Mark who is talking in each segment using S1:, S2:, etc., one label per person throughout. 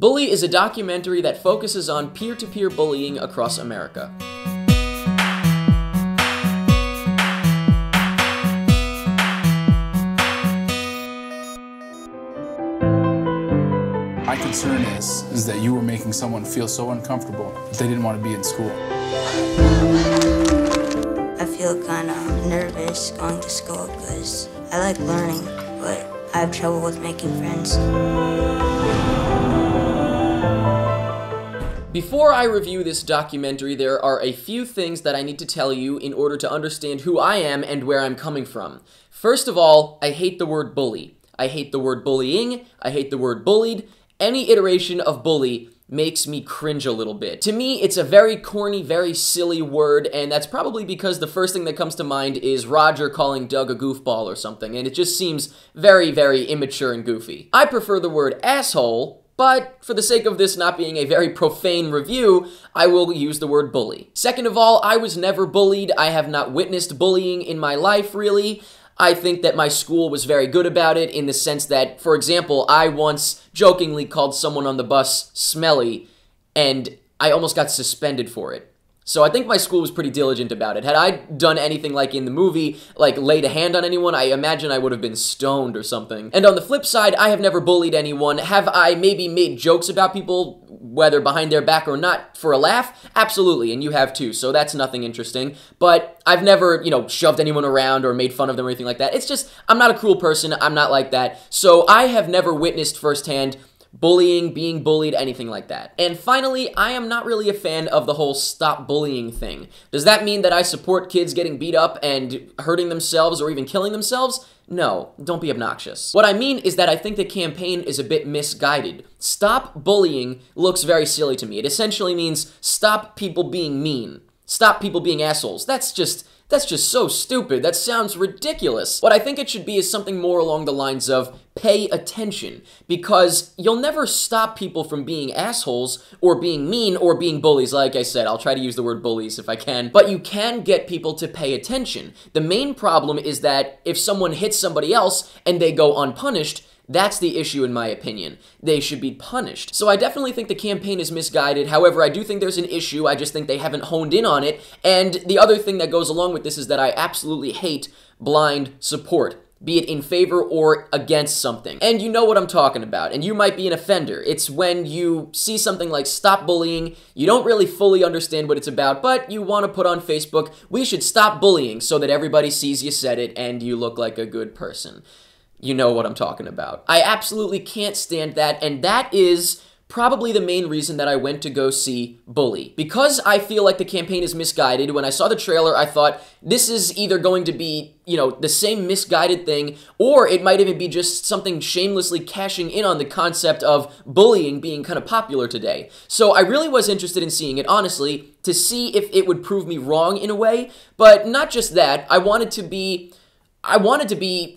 S1: Bully is a documentary that focuses on peer-to-peer bullying across America.
S2: My concern is that you were making someone feel so uncomfortable that they didn't want to be in school.
S3: I feel kind of nervous going to school because I like learning, but I have trouble with making friends.
S1: Before I review this documentary, there are a few things that I need to tell you in order to understand who I am and where I'm coming from. First of all, I hate the word bully. I hate the word bullying. I hate the word bullied. Any iteration of bully makes me cringe a little bit. To me, it's a very corny, very silly word, and that's probably because the first thing that comes to mind is Roger calling Doug a goofball or something, and it just seems very, very immature and goofy. I prefer the word asshole, but for the sake of this not being a very profane review, I will use the word bully. Second of all, I was never bullied. I have not witnessed bullying in my life, really. I think that my school was very good about it in the sense that, for example, I once jokingly called someone on the bus smelly, and I almost got suspended for it. So I think my school was pretty diligent about it. Had I done anything like in the movie, like laid a hand on anyone, I imagine I would have been stoned or something. And on the flip side, I have never bullied anyone. Have I maybe made jokes about people, whether behind their back or not, for a laugh? Absolutely, and you have too, so that's nothing interesting. But I've never, shoved anyone around or made fun of them or anything like that. It's just, I'm not a cruel person, I'm not like that. So I have never witnessed firsthand bullying, being bullied, anything like that. And finally, I am not really a fan of the whole stop bullying thing. Does that mean that I support kids getting beat up and hurting themselves or even killing themselves? No, don't be obnoxious. What I mean is that I think the campaign is a bit misguided. Stop bullying looks very silly to me. It essentially means stop people being mean. Stop people being assholes. That's just so stupid. That sounds ridiculous. What I think it should be is something more along the lines of pay attention, because you'll never stop people from being assholes or being mean or being bullies. Like I said, I'll try to use the word bullies if I can, but you can get people to pay attention. The main problem is that if someone hits somebody else and they go unpunished, that's the issue in my opinion. They should be punished. So I definitely think the campaign is misguided. However, I do think there's an issue. I just think they haven't honed in on it. And the other thing that goes along with this is that I absolutely hate blind support, be it in favor or against something. And you know what I'm talking about, and you might be an offender. It's when you see something like stop bullying, you don't really fully understand what it's about, but you want to put on Facebook, we should stop bullying, so that everybody sees you said it and you look like a good person. You know what I'm talking about. I absolutely can't stand that, and that is probably the main reason that I went to go see Bully. Because I feel like the campaign is misguided, when I saw the trailer, I thought, this is either going to be, the same misguided thing, or it might even be just something shamelessly cashing in on the concept of bullying being kind of popular today. So I really was interested in seeing it, honestly, to see if it would prove me wrong in a way, but not just that, I wanted to be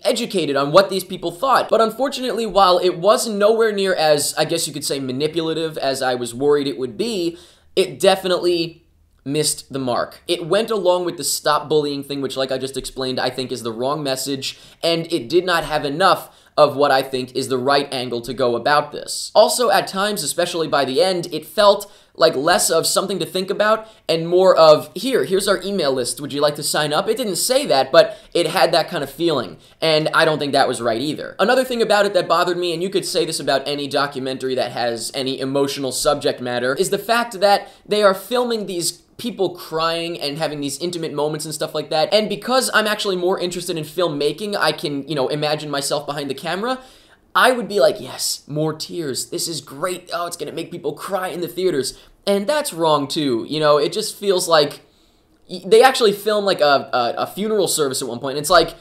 S1: educated on what these people thought. But unfortunately, while it was nowhere near as, I guess you could say, manipulative as I was worried it would be, it definitely missed the mark. It went along with the stop bullying thing, which, like I just explained, I think is the wrong message, and it did not have enough of what I think is the right angle to go about this. Also, at times, especially by the end, it felt like less of something to think about and more of, here's our email list, would you like to sign up? It didn't say that, but it had that kind of feeling, and I don't think that was right either. Another thing about it that bothered me, and you could say this about any documentary that has any emotional subject matter, is the fact that they are filming these people crying and having these intimate moments and stuff like that, and because I'm actually more interested in filmmaking, I can, imagine myself behind the camera, I would be like, yes, more tears, this is great, oh, it's gonna make people cry in the theaters, and that's wrong too, it just feels like, they actually film like a funeral service at one point, and it's like,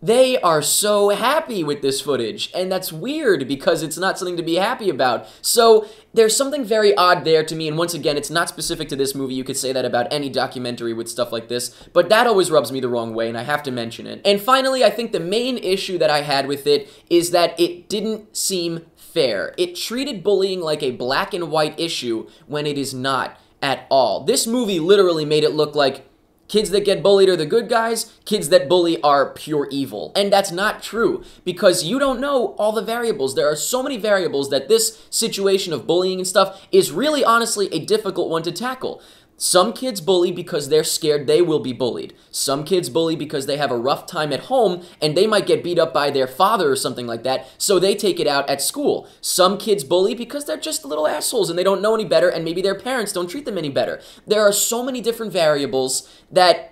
S1: they are so happy with this footage, and that's weird because it's not something to be happy about. So there's something very odd there to me, and once again, it's not specific to this movie. You could say that about any documentary with stuff like this, but that always rubs me the wrong way, and I have to mention it. And finally, I think the main issue that I had with it is that it didn't seem fair. It treated bullying like a black and white issue when it is not at all. This movie literally made it look like kids that get bullied are the good guys, kids that bully are pure evil. And that's not true, because you don't know all the variables. There are so many variables that this situation of bullying and stuff is really honestly a difficult one to tackle. Some kids bully because they're scared they will be bullied. Some kids bully because they have a rough time at home and they might get beat up by their father or something like that, so they take it out at school. Some kids bully because they're just little assholes and they don't know any better, and maybe their parents don't treat them any better. There are so many different variables that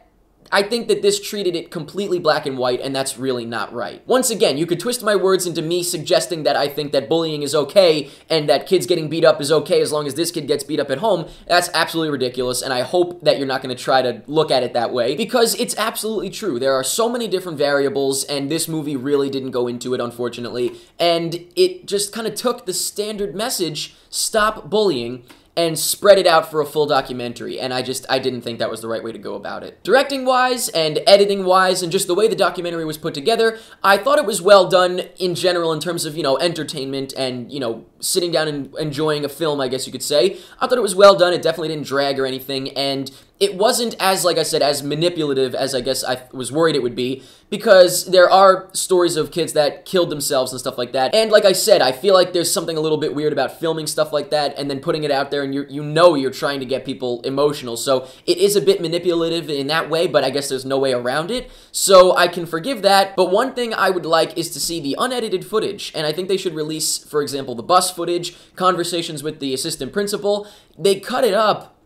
S1: I think that this treated it completely black and white, and that's really not right. Once again, you could twist my words into me suggesting that I think that bullying is okay and that kids getting beat up is okay as long as this kid gets beat up at home. That's absolutely ridiculous, and I hope that you're not going to try to look at it that way, because it's absolutely true. There are so many different variables, and this movie really didn't go into it, unfortunately, and it just kind of took the standard message, stop bullying, and spread it out for a full documentary, and I didn't think that was the right way to go about it. Directing-wise and editing-wise and just the way the documentary was put together, I thought it was well done in general in terms of, entertainment and, sitting down and enjoying a film, I guess you could say. I thought it was well done. It definitely didn't drag or anything, and it wasn't as, like I said, as manipulative as I guess I was worried it would be, because there are stories of kids that killed themselves and stuff like that. And like I said, I feel like there's something a little bit weird about filming stuff like that and then putting it out there, and you're trying to get people emotional. So it is a bit manipulative in that way, but I guess there's no way around it. So I can forgive that. But one thing I would like is to see the unedited footage, and I think they should release, for example, the bus footage, conversations with the assistant principal. They cut it up.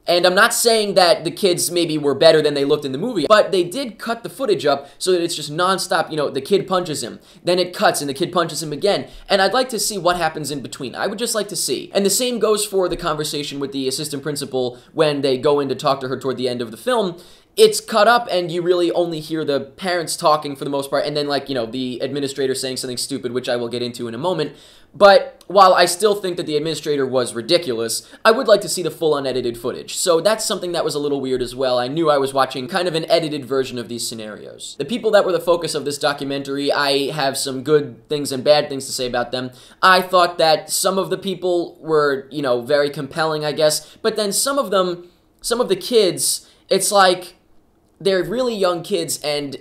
S1: And I'm not saying that the kids maybe were better than they looked in the movie, but they did cut the footage up so that it's just nonstop. The kid punches him, then it cuts, and the kid punches him again. And I'd like to see what happens in between. I would just like to see. And the same goes for the conversation with the assistant principal when they go in to talk to her toward the end of the film. It's cut up, and you really only hear the parents talking for the most part, and then, the administrator saying something stupid, which I will get into in a moment. But while I still think that the administrator was ridiculous, I would like to see the full unedited footage. So that's something that was a little weird as well. I knew I was watching kind of an edited version of these scenarios. The people that were the focus of this documentary, I have some good things and bad things to say about them. I thought that some of the people were, very compelling, I guess, but then some of the kids, it's like they're really young kids, and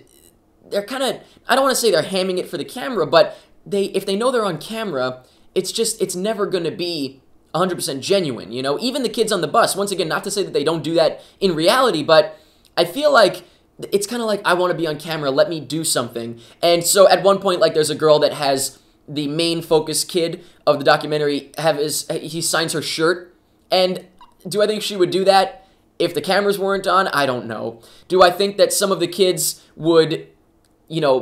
S1: they're kind of, I don't want to say they're hamming it for the camera, but if they know they're on camera, it's never going to be 100% genuine, Even the kids on the bus, once again, not to say that they don't do that in reality, but I feel like it's kind of like, I want to be on camera, let me do something. And so at one point, there's a girl that has the main focus kid of the documentary he signs her shirt, and do I think she would do that if the cameras weren't on? I don't know. Do I think that some of the kids would,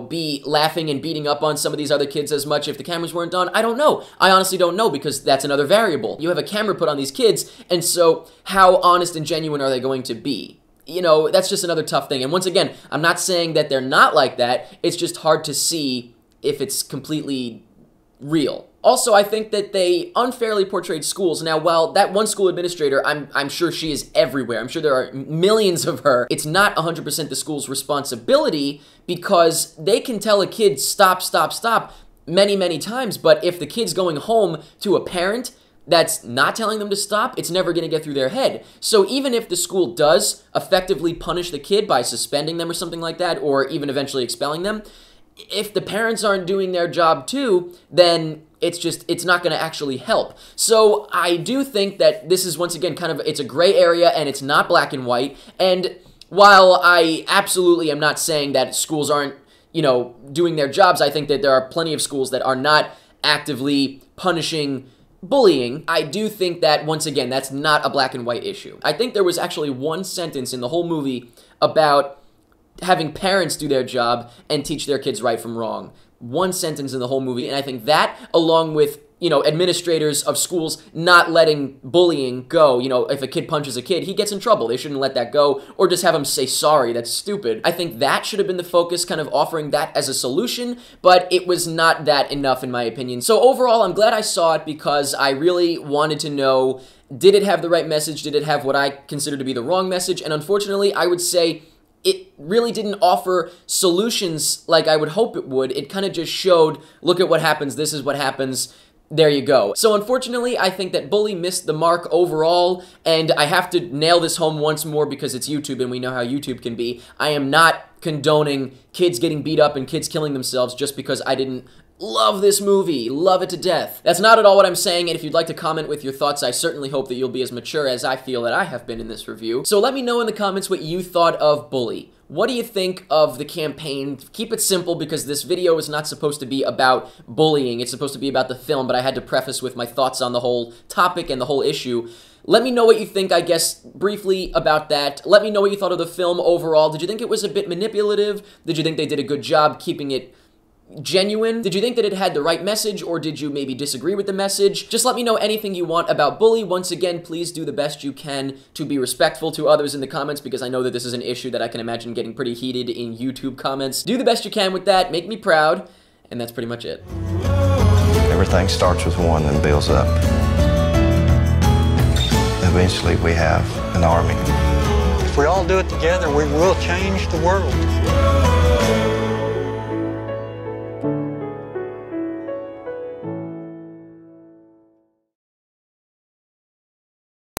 S1: be laughing and beating up on some of these other kids as much if the cameras weren't on? I don't know. I honestly don't know, because that's another variable. You have a camera put on these kids, and so how honest and genuine are they going to be? That's just another tough thing. And once again, I'm not saying that they're not like that. It's just hard to see if it's completely real. Also, I think that they unfairly portrayed schools. Now, while that one school administrator, I'm sure she is everywhere. I'm sure there are millions of her. It's not 100% the school's responsibility, because they can tell a kid, stop, stop, stop, many, many times. But if the kid's going home to a parent that's not telling them to stop, it's never going to get through their head. So even if the school does effectively punish the kid by suspending them or something like that, or even eventually expelling them, if the parents aren't doing their job too, then it's not going to actually help. So I do think that this is, once again, it's a gray area, and it's not black and white. And while I absolutely am not saying that schools aren't, doing their jobs, I think that there are plenty of schools that are not actively punishing bullying. I do think that, once again, that's not a black and white issue. I think there was actually one sentence in the whole movie about having parents do their job and teach their kids right from wrong. One sentence in the whole movie, and I think that, along with, administrators of schools not letting bullying go, if a kid punches a kid, he gets in trouble. They shouldn't let that go, or just have him say sorry. That's stupid. I think that should have been the focus, kind of offering that as a solution, but it was not that enough, in my opinion. So overall, I'm glad I saw it, because I really wanted to know, did it have the right message? Did it have what I consider to be the wrong message? And unfortunately, I would say it really didn't offer solutions like I would hope it would. It kind of just showed, look at what happens, this is what happens, There you go. So unfortunately, I think that Bully missed the mark overall, and I have to nail this home once more because it's YouTube and we know how YouTube can be. I am not condoning kids getting beat up and kids killing themselves just because I didn't love this movie, love it to death. That's not at all what I'm saying, and if you'd like to comment with your thoughts, I certainly hope that you'll be as mature as I feel that I have been in this review. So let me know in the comments what you thought of Bully. What do you think of the campaign? Keep it simple because this video is not supposed to be about bullying. It's supposed to be about the film, but I had to preface with my thoughts on the whole topic and the whole issue. Let me know what you think, I guess, briefly about that. Let me know what you thought of the film overall. Did you think it was a bit manipulative? Did you think they did a good job keeping it genuine? Did you think that it had the right message, or did you maybe disagree with the message? Just let me know anything you want about Bully. Once again, please do the best you can to be respectful to others in the comments, because I know that this is an issue that I can imagine getting pretty heated in YouTube comments. Do the best you can with that, make me proud, and that's pretty much it.
S4: Everything starts with one and builds up. Eventually we have an army.
S5: If we all do it together, we will change the world.